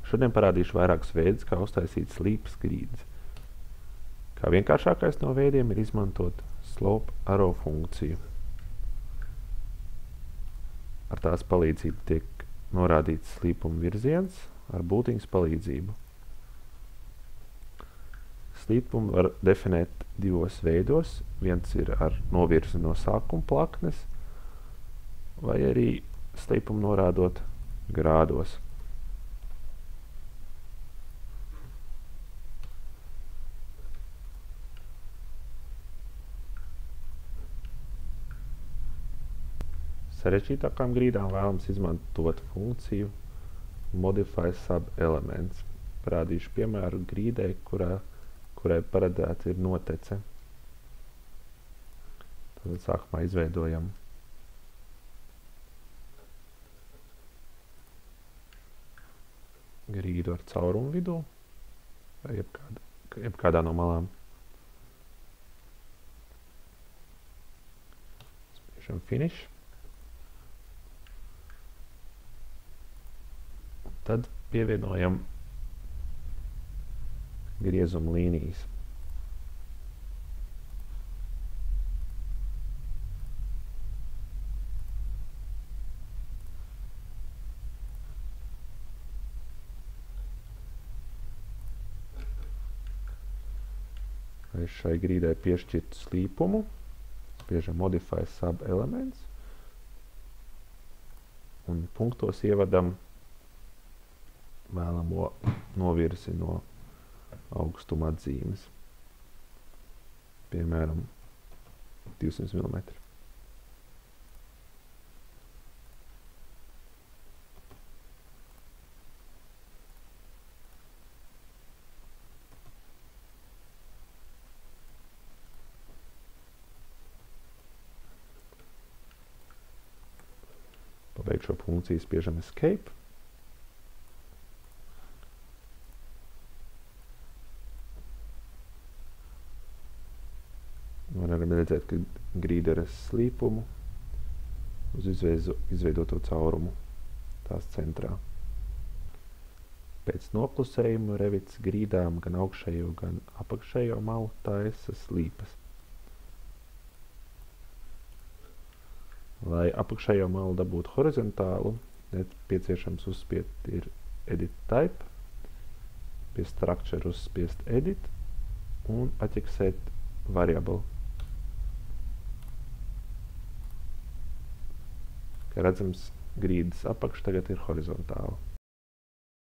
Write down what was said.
Šodien parādīšu vairākus veidus, kā uztaisīt slīpas grīdas. Kā vienkāršākais no veidiem ir izmantot slope arrow funkciju. Ar tās palīdzību tiek norādīts slīpuma virziens ar būtiņas palīdzību. Slīpumu var definēt divos veidos. Viens ir ar novirzi no sākuma plaknes, vai arī slīpumu norādot grādos. Sarežģītākām grīdām vēlams izmantot funkciju Modify Sub-Elements. Parādīšu piemēru grīdai, kurai paredzēta ir notece. Tad sākumā izveidojam grīdu ar caurumu vidū, vai jebkādā no malām. Spiežam Finish. Tad pievienojam griezuma līnijas. Lai šai grīdai piešķirtu slīpumu, spiežam Modify Sub-Elements un punktos ievadam vēlamo novirzi no augstuma atzīmes. Piemēram, 200 mm. Pabeigt šo funkciju spiežam Escape. Varam redzēt, ka grīda ir ar slīpumu uz izveidoto caurumu tās centrā. Pēc noklusējuma Revits grīdām gan augšējo, gan apakšējo malu taisa slīpas. Lai apakšējo malu dabūtu horizontālu, nepieciešams uzspiest ir Edit Type, pie Structure uzspiest Edit un atķeksēt Variable. Kā redzams, grīdas apakš tagad ir horizontāla.